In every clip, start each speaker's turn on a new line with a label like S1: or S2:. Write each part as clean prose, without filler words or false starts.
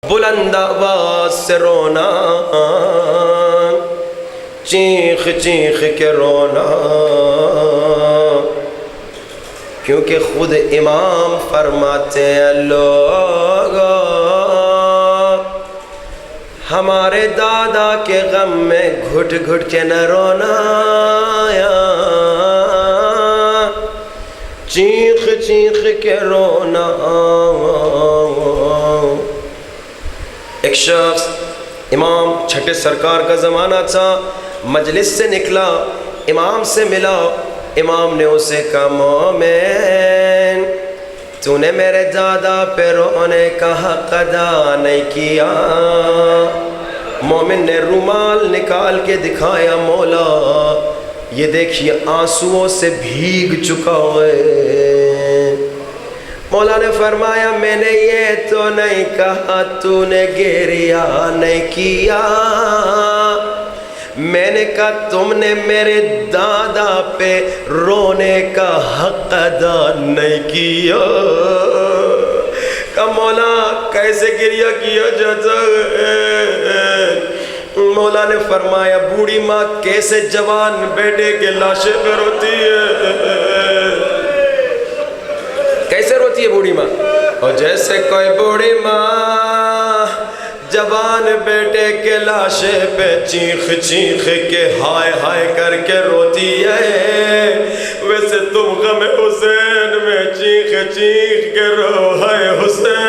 S1: بلند آواز سے رونا، چیخ چیخ کے رونا، کیونکہ خود امام فرماتے ہیں لوگ ہمارے دادا کے غم میں گھٹ گھٹ کے نہ رونا، چیخ چیخ کے رونا۔ ایک شخص امام چھٹے سرکار کا زمانہ تھا، مجلس سے نکلا، امام سے ملا، امام نے اسے کہا مومن تو نے میرے دادا پہ رونے کا حق ادا نہیں کیا۔ مومن نے رومال نکال کے دکھایا، مولا یہ دیکھیے آنسوؤں سے بھیگ چکا ہے۔ مولا نے فرمایا میں نے یہ تو نہیں کہا تو نے گریہ نہیں کیا، میں نے کہا تم نے میرے دادا پہ رونے کا حق ادا نہیں کیا۔ کہ مولا کیسے گریہ کیا جاتا ہے؟ مولا نے فرمایا بوڑھی ماں کیسے جوان بیٹے کے لاشے پہ روتی ہے، کیسے روتی ہے بوڑھی ماں؟ اور جیسے کوئی بوڑھی ماں جوان بیٹے کے لاشے پہ چیخ چیخ کے ہائے ہائے کر کے روتی ہے، ویسے تم غم حسین میں چیخ چیخ کے رو، ہائے حسین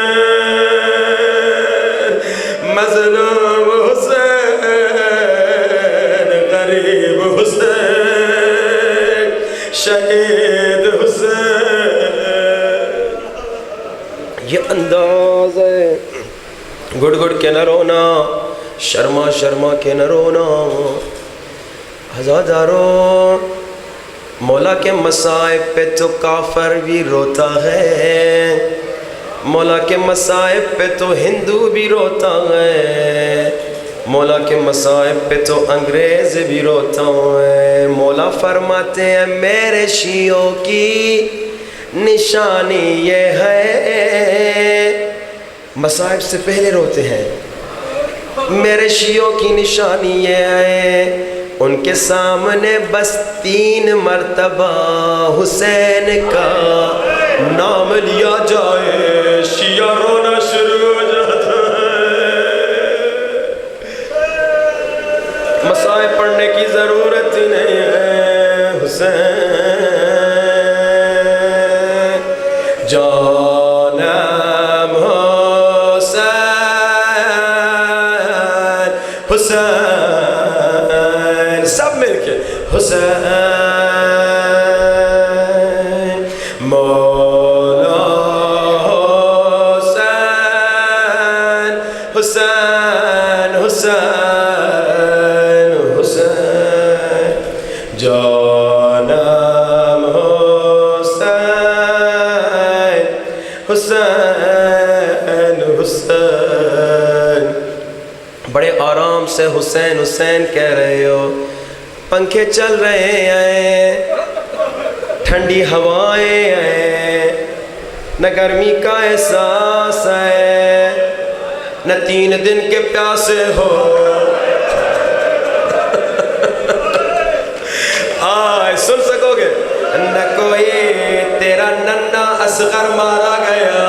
S1: مظلوم حسین غریب حسین شہید حسین۔ یہ انداز ہے، گڑ گڑ کے نہ رونا، شرما شرما کے نہ رونا۔ ہزاداروں مولا کے مصائب پہ تو کافر بھی روتا ہے، مولا کے مصائب پہ تو ہندو بھی روتا ہے، مولا کے مصائب پہ تو انگریز بھی روتا ہے۔ مولا فرماتے ہیں میرے شیعوں کی نشانی یہ ہے، مصائب سے پہلے روتے ہیں، میرے شیعوں کی نشانی یہ ہے ان کے سامنے بس 3 مرتبہ حسین کا نام لیا جائے شیعہ رونا شروع ہو جاتا ہے۔ مصائب پڑھنے کی ضرورت ہی نہیں ہے، حسین جانم حسین حسین سب مل کے حسین مولا حسین حسین حسین حسین جانم حسین حسین حسین۔ بڑے آرام سے حسین حسین کہہ رہے ہو، پنکھے چل رہے ہیں، ٹھنڈی ہوائیں ہیں، نہ گرمی کا احساس ہے، نہ 3 دن کے پیاسے ہو۔ آئے سن سکو گے؟ نہ کوئی تیرا ننھا اصغر مارا گیا،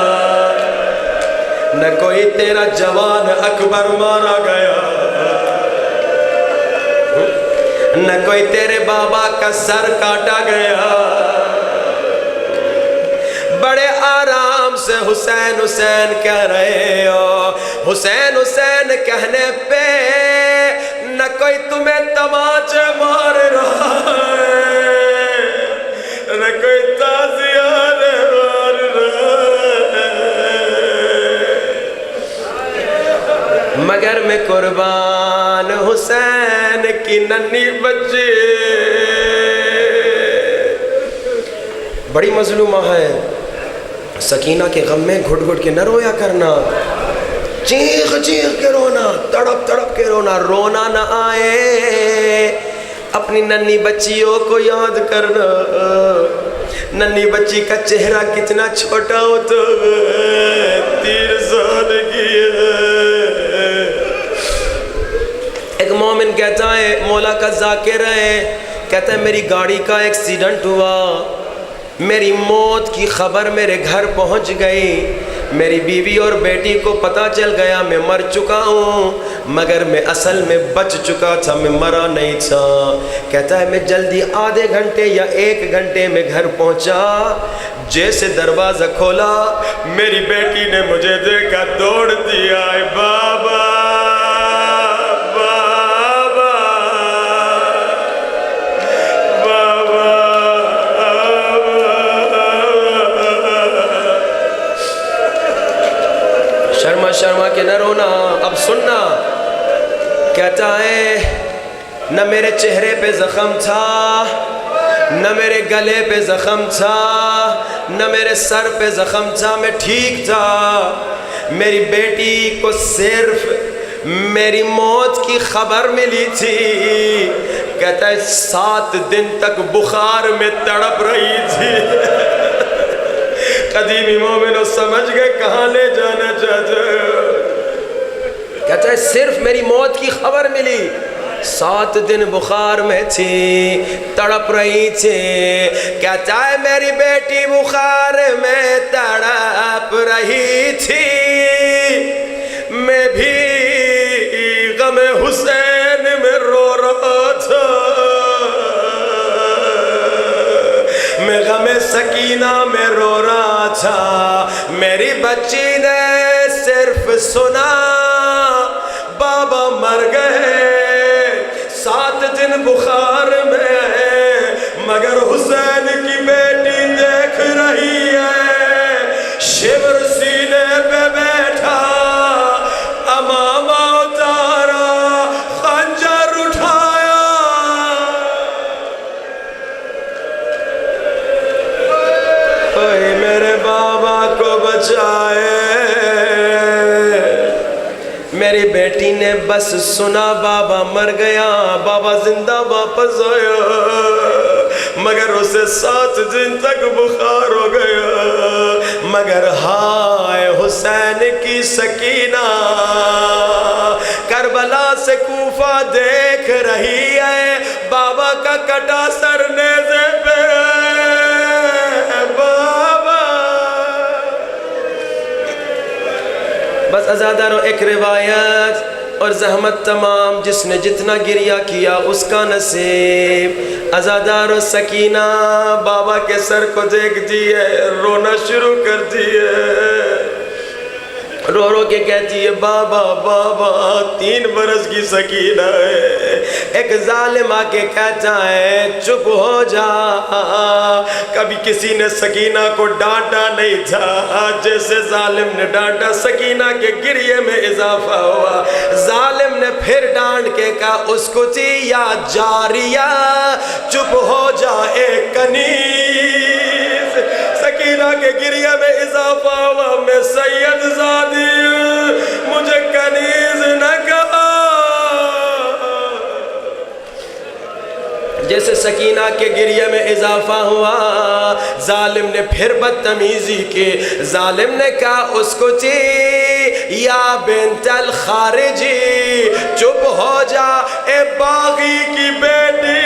S1: نہ کوئی تیرا جوان اکبر مارا گیا، نہ کوئی تیرے بابا کا سر کاٹا گیا۔ بڑے آرام سے حسین حسین کہہ رہے ہو، حسین حسین کہنے پہ نہ کوئی تمہیں تماچے مار رہا ہے، نہ کوئی تازیہ مار رہا ہے، مگر میں قربان حسین کی ننھی بچی بڑی مظلومہ ہے، سکینہ کے غم میں گھٹ گھٹ کے نہ رویا کرنا، چیخ چیخ کے رونا، تڑپ تڑپ کے رونا، رونا نہ آئے، اپنی ننھی بچیوں کو یاد کرنا۔ ننھی بچی کا چہرہ کتنا چھوٹا ہوتا ہے، 3 سال کی ہے۔ ایک مومن کہتا ہے مولا کا ذاکر ہے، کہتا ہے میری گاڑی کا ایکسیڈنٹ ہوا، میری موت کی خبر میرے گھر پہنچ گئی، میری بیوی اور بیٹی کو پتہ چل گیا میں مر چکا ہوں، مگر میں اصل میں بچ چکا تھا، میں مرا نہیں تھا۔ کہتا ہے میں جلدی آدھے گھنٹے یا 1 گھنٹے میں گھر پہنچا، جیسے دروازہ کھولا میری بیٹی نے مجھے دیکھا، دوڑ دیا، بابا شرما کے نہ رونا، اب سننا۔ کہتا ہے نہ میرے چہرے پہ زخم تھا، نہ میرے گلے پہ زخم تھا، نہ میرے سر پہ زخم تھا، میں ٹھیک تھا۔ میری بیٹی کو صرف میری موت کی خبر ملی تھی۔ کہتا ہے 7 دن تک بخار میں تڑپ رہی تھی۔ قدیمی مومنوں سمجھ گئے کہاں لے جانا چاہتے ہو۔ کہتا ہے صرف میری موت کی خبر ملی، 7 دن بخار میں تھی، تڑپ رہی تھی۔ کہتا ہے میری بیٹی بخار میں تڑپ رہی تھی، میں بھی غم حسین میں رو رہا تھا، میں غم سکینہ میں رو رہا تھا۔ میری بچی نے صرف سنا بابا مر گئے، 7 دن بخار میں ہے، مگر حسین کی بیٹی دیکھ رہی ہے، شبر سینے پہ بیٹھا، امامہ اتارا، خنجر اٹھایا، میرے بابا کو بچائے۔ میری بیٹی نے بس سنا بابا مر گیا، بابا زندہ واپس آیا، مگر اسے 7 دن تک بخار ہو گیا۔ مگر ہائے حسین کی سکینہ کربلا سے کوفہ دیکھ رہی ہے، بابا کا کٹا سر نیزے پہ، بس ازادارو ایک روایت اور زحمت تمام، جس نے جتنا گریہ کیا اس کا نصیب۔ ازادارو سکینہ بابا کے سر کو دیکھ دیئے، رونا شروع کر دیئے، رو رو کے کہتی ہے بابا بابا۔ 3 برس کی سکینہ ہے، ایک ظالم آ کے کہتا ہے چپ ہو جا۔ کبھی کسی نے سکینہ کو ڈانٹا نہیں تھا، جیسے ظالم نے ڈانٹا سکینہ کے گریے میں اضافہ ہوا۔ ظالم نے پھر ڈانٹ کے کہا اسکتی یا جاریہ، چپ ہو جا اے کنیز۔ سکینہ کے گریے میں اضافہ ہوا، میں سید زادی ہوں، مجھے کنیز نہ کہا۔ جیسے سکینہ کے گریے میں اضافہ ہوا، ظالم نے پھر بدتمیزی کی۔ ظالم نے کہا اسکتی یا بنت الخارجی، چپ ہو جا اے باغی کی بیٹی۔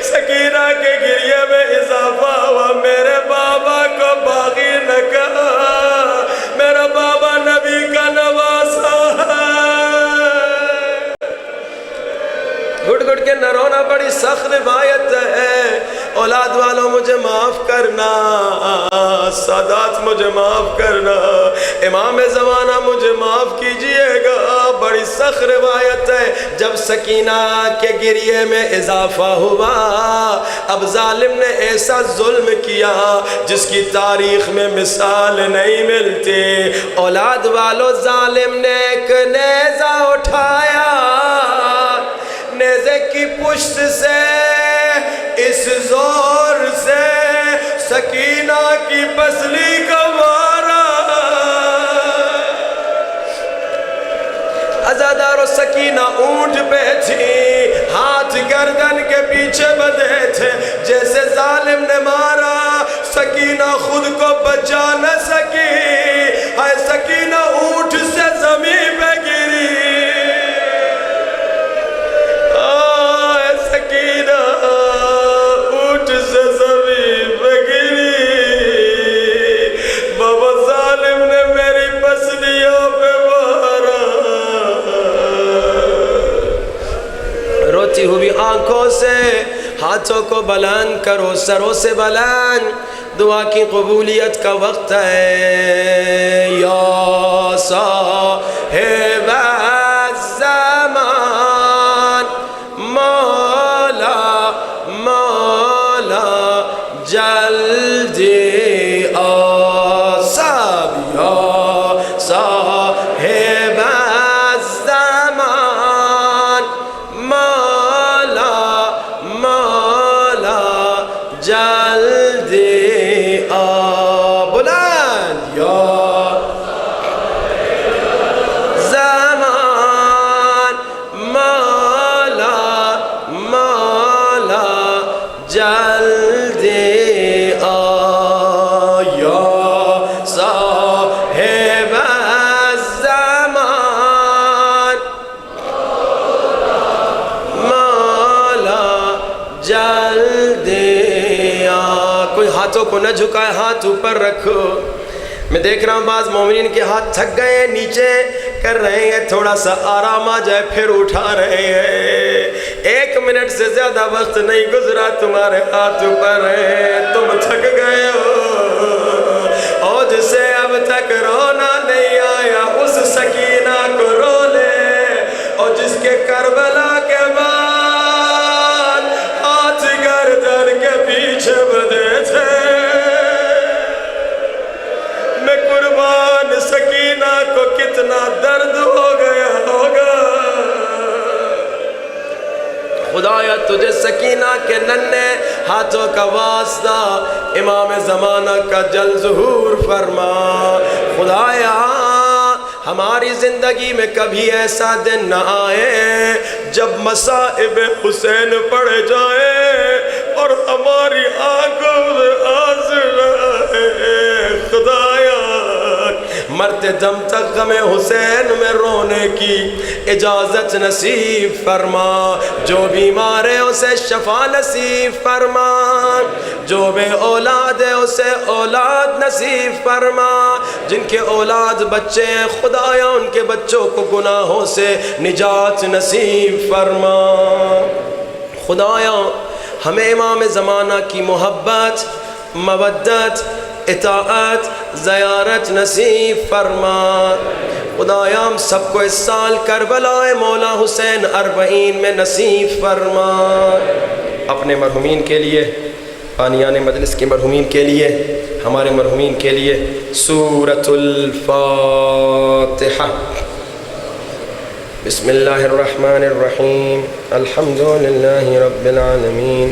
S1: سکینہ کے گریے میں اضافہ ہوا، میرے بابا کو باغی نہ کہا، میرا بابا نبی کا نواسا ہے۔ گھٹ گھٹ کے نہ رونا بڑی سخت روایت ہے۔ اولاد والوں مجھے معاف کرنا، سادات مجھے معاف کرنا، امام زمانہ مجھے معاف کیجئے گا، بڑی سخت روایت ہے۔ جب سکینہ کے گریے میں اضافہ ہوا، اب ظالم نے ایسا ظلم کیا جس کی تاریخ میں مثال نہیں ملتی۔ اولاد والوں ظالم نے ایک نیزہ اٹھایا، نیزے کی پشت سے اس زور سے سکینہ کی پسلی کو مارا۔ عزادار و سکینہ اونٹ پہ تھی، ہاتھ گردن کے پیچھے بدھے تھے، جیسے ظالم نے مارا سکینہ خود کو بچا نہ سکی، ہائے سکینہ اونٹ سے زمین پہ گری، سکینہ اونٹ سے زمین پہ گری، بابا ظالم نے میری پسلیوں پہ مارا۔ روتی ہوئی آنکھوں سے ہاتھوں کو بلند کرو، سروں سے بلند، دعا کی قبولیت کا وقت ہے۔ یا صاحب الزمان مولا مولا جلدی آ، سب یا صاحب الزمان مولا مولا جلدی آ، بلند یا زمان مولا مولا جلدی آ، یا صاحب الزمان مولا جلدی آ۔ کوئی ہاتھوں کو نہ جھکائے، ہاتھ اوپر رکھو۔ میں دیکھ رہا ہوں بعض مومنین کے ہاتھ تھک گئے ہیں، نیچے کر رہے ہیں، تھوڑا سا آرام آ جائے پھر اٹھا رہے ہیں۔ 1 منٹ سے زیادہ وقت نہیں گزرا، تمہارے ہاتھ اوپر ہیں، تم تھک گئے ہو، اور جسے اب تک رونا نہیں آیا اس سکینہ کو رو لے، اور جس کے کربلا کے بعد ہاتھ گردن کے پیچھے بدھے تھے، میں قربان سکینہ کو کتنا درد ہو گیا ہوگا۔ خدایا تجھے سکینہ کے ننھے ہاتھوں کا واسطہ امام زمانہ کا جل ظہور فرما۔ خدایا ہماری زندگی میں کبھی ایسا دن نہ آئے جب مصائب حسین پڑ جائے اور ہماری آنکھوں میں آنسو آئے۔ خدایا مرتے دم تک غم حسین میں رونے کی اجازت نصیب فرما، جو بیمار ہے اسے شفا نصیب فرما، جو بے اولاد ہے اسے اولاد نصیب فرما، جن کے اولاد بچے ہیں خدایا ان کے بچوں کو گناہوں سے نجات نصیب فرما۔ خدایا ہمیں امام زمانہ کی محبت، مودت، اطاعت، زیارت نصیب فرما۔ خدایا ہم سب کو اس سال کربلا مولا حسین 40 میں نصیب فرما۔ اپنے مرحومین کے لیے، بانیان مجلس کے مرحومین کے لیے، ہمارے مرحومین کے لیے سورۃ الفاتحہ۔ بسم اللہ الرحمن الرحیم، الحمد للہ رب العالمین۔